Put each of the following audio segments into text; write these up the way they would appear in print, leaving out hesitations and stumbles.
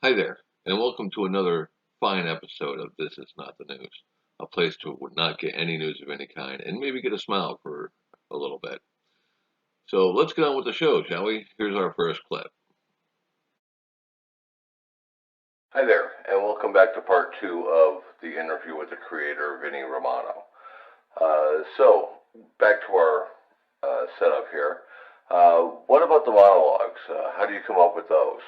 Hi there, and welcome to another fine episode of This Is Not the News, a place to not get any news of any kind and maybe get a smile for a little bit. So let's get on with the show, shall we? Here's our first clip. Hi there, and welcome back to part 2 of the interview with the creator, Vinny Romano. So, back to our setup here. What about the monologues? How do you come up with those?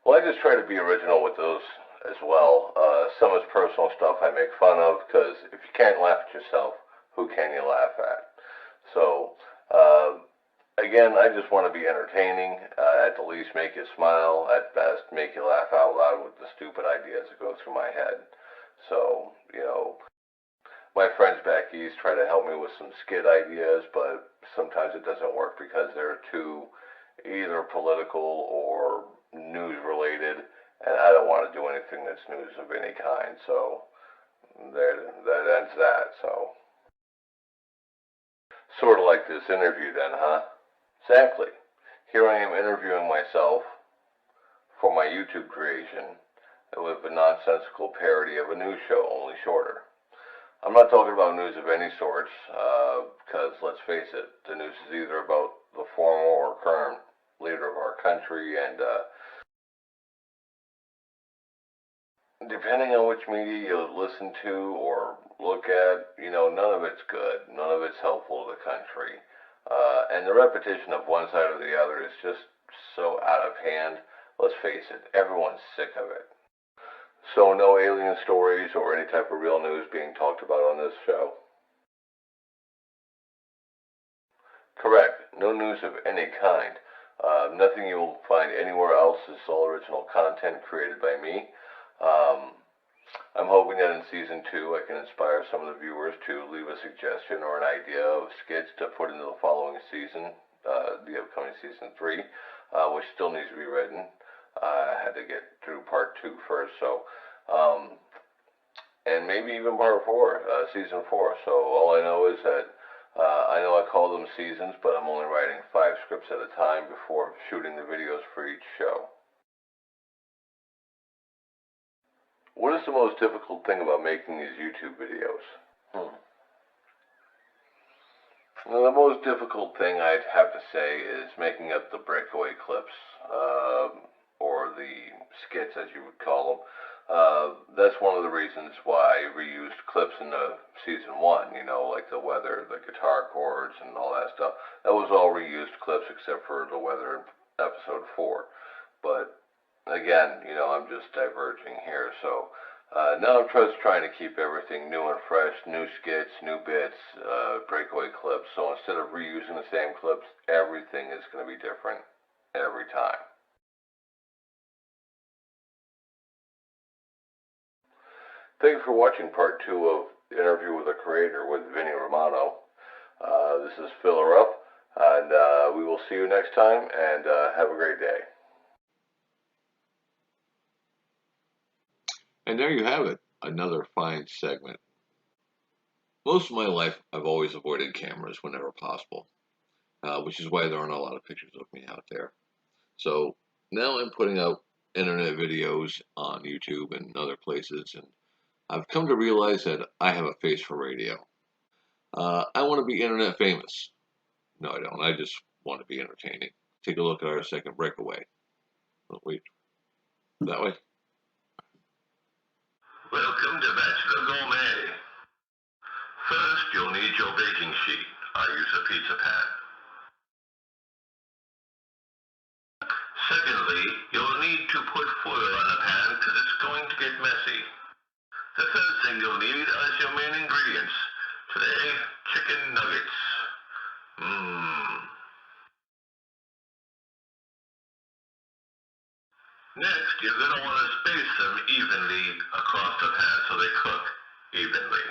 Well, I just try to be original with those as well. Some is personal stuff I make fun of, because if you can't laugh at yourself, who can you laugh at? So, again, I just want to be entertaining, at the least make you smile, at best make you laugh out loud with the stupid ideas that go through my head. So, my friends back east try to help me with some skit ideas, but sometimes it doesn't work because they're too either political or news related, and I don't want to do anything that's news of any kind, so that ends that. So sort of like this interview then, huh? Exactly. Here I am interviewing myself for my YouTube creation with a nonsensical parody of a news show, only shorter. I'm not talking about news of any sorts, because let's face it, the news is either about the former or current leader of our country, and depending on which media you listen to or look at, none of it's good. None of it's helpful to the country. And the repetition of one side or the other is just so out of hand. Let's face it, everyone's sick of it. So no alien stories or any type of real news being talked about on this show? Correct. No news of any kind. Nothing you will find anywhere else is all original content created by me. I'm hoping that in season 2 I can inspire some of the viewers to leave a suggestion or an idea of skits to put into the following season, the upcoming season 3, which still needs to be written. I had to get through part 2 first, so, and maybe even part 4, season 4. So all I know is that I know I call them seasons, but I'm only writing 5 scripts at a time before shooting the videos for each show. What is the most difficult thing about making these YouTube videos? Well, the most difficult thing I'd have to say is making up the breakaway clips, or the skits as you would call them. That's one of the reasons why I reused clips in the season 1, like the weather, the guitar chords, and all that stuff. That was all reused clips except for the weather in episode 4. But again, I'm just diverging here, so now I'm just trying to keep everything new and fresh, new skits, new bits, breakaway clips, so instead of reusing the same clips, everything is going to be different every time. Thank you for watching part 2 of the interview with the creator with Vinny Romano. This is Filler Up, and we will see you next time, and have a great day. And there you have it, another fine segment. Most of my life, I've always avoided cameras whenever possible, which is why there aren't a lot of pictures of me out there. So now I'm putting out internet videos on YouTube and other places, and I've come to realize that I have a face for radio. I want to be internet famous. No, I don't. I just want to be entertaining. Take a look at our second breakaway. Oh, wait. That way. Welcome to Bachelor Gourmet. First, you'll need your baking sheet. I use a pizza pan. Secondly, you'll need to put foil on a pan because it's going to get messy. The third thing you'll need is your main ingredients. Today, chicken nuggets. Next, you're going to want to space them evenly across the pan so they cook evenly.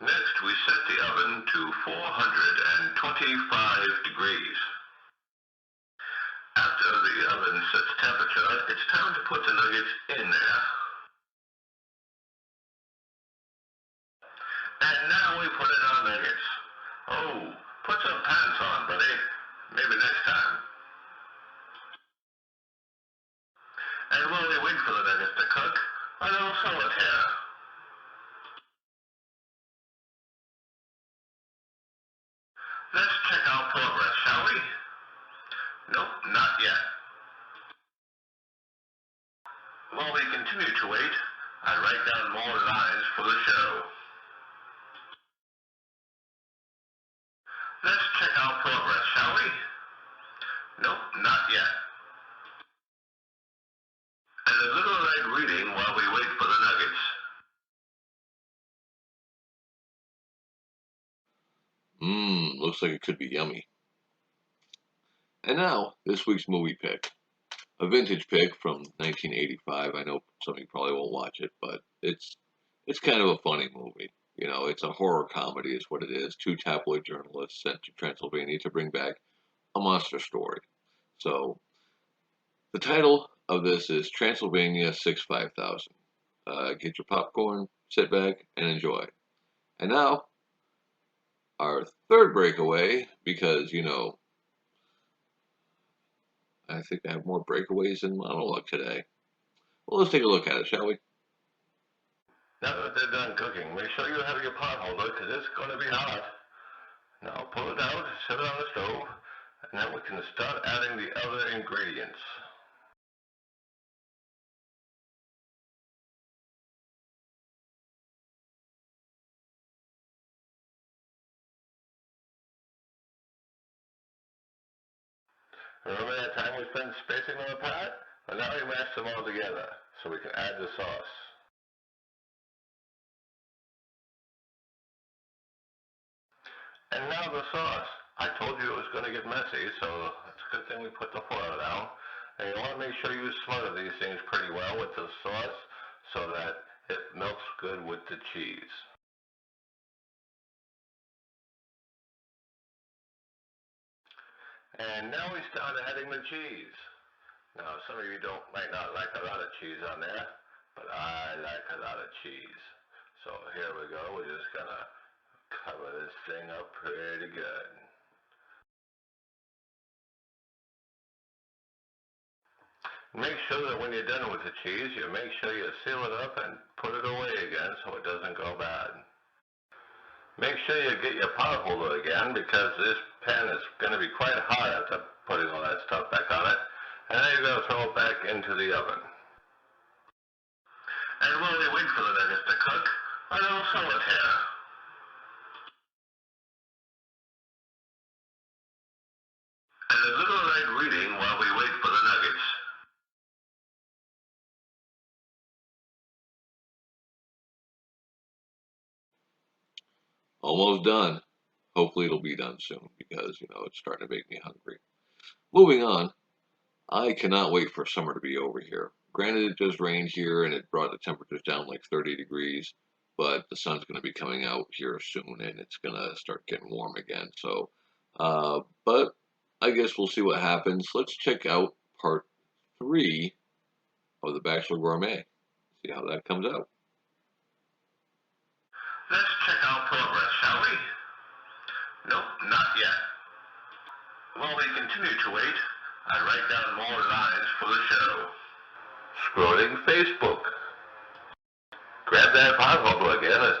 Next, we set the oven to 425 degrees. After the oven sets temperature, it's time to put the nuggets in there. And now we put in our nuggets. Oh, put some pants on, buddy. Maybe next time. for the nuggets to cook, a little solitaire. Let's check out progress, shall we? Nope, not yet. While we continue to wait, I write down more lines for the show. Let's check out progress, shall we? Nope, not yet. And a little light reading while we wait for the nuggets. Looks like it could be yummy. And now, this week's movie pick. A vintage pick from 1985. I know some of you probably won't watch it, but it's kind of a funny movie. You know, it's a horror comedy is what it is. Two tabloid journalists sent to Transylvania to bring back a monster story. So, the title of this is Transylvania 65000. Get your popcorn, sit back, and enjoy. And now, our third breakaway, because, you know, I think I have more breakaways than monologue today. Well, let's take a look at it, shall we? Now that they're done cooking, make sure you have your pot holder because it's going to be hot. Now pull it out, set it on the stove, and then we can start adding the other ingredients. Remember that time we spent spacing them apart? Well, now we mash them all together so we can add the sauce. And now the sauce. I told you it was going to get messy, so it's a good thing we put the foil down. And you want to make sure you smother these things pretty well with the sauce so that it melts good with the cheese. And now we start adding the cheese. Now some of you might not like a lot of cheese on there, but I like a lot of cheese. So here we go, we're just gonna cover this thing up pretty good. Make sure that when you're done with the cheese, you make sure you seal it up and put it away again so it doesn't go bad. Make sure you get your pot holder again because this pan is going to be quite hot after putting all that stuff back on it. And then you're going to throw it back into the oven. And while we wait for the nuggets to cook, a little solitaire. And a little light reading while we wait for the nuggets. Almost done. Hopefully it'll be done soon because, you know, it's starting to make me hungry. Moving on, I cannot wait for summer to be over here. Granted, it just rained here and it brought the temperatures down like 30 degrees, but the sun's going to be coming out here soon and it's going to start getting warm again. So, but I guess we'll see what happens. Let's check out part 3 of the Bachelor Gourmet. See how that comes out. Let's check out progress, shall we? Nope, not yet. While we continue to wait, I write down more lines for the show. Scrolling Facebook. Grab that pot holder again. It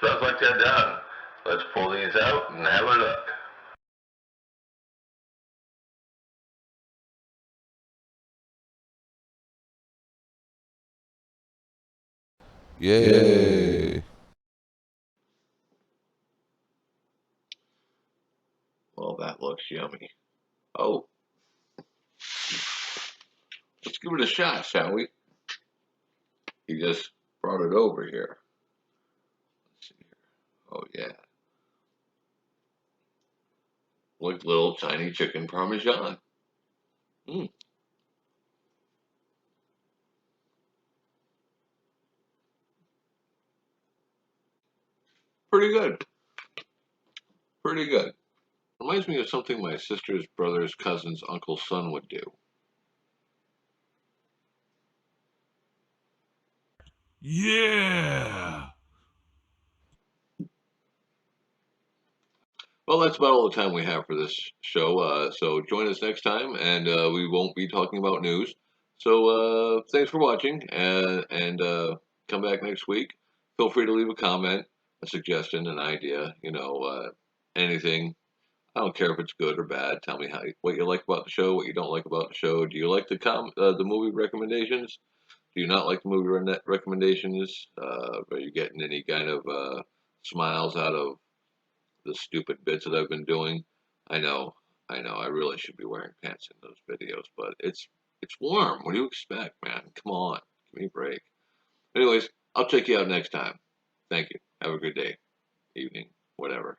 smells like they're done. Let's pull these out and have a look. Yay! Well, that looks yummy. Oh, let's give it a shot, shall we? He just brought it over here. Let's see here. Oh, yeah. Like little tiny chicken parmesan. Mm. Pretty good. Pretty good. Reminds me of something my sister's brother's cousin's uncle's son would do. Yeah! Well, that's about all the time we have for this show. So join us next time, and we won't be talking about news. So thanks for watching, and come back next week. Feel free to leave a comment, a suggestion, an idea. Anything. I don't care if it's good or bad. Tell me what you like about the show, what you don't like about the show. Do you like the movie recommendations? Do you not like the movie recommendations? Are you getting any kind of smiles out of the stupid bits that I've been doing? I know, I know. I really should be wearing pants in those videos, but it's warm. What do you expect, man? Come on, give me a break. Anyways, I'll check you out next time. Thank you. Have a good day, evening, whatever.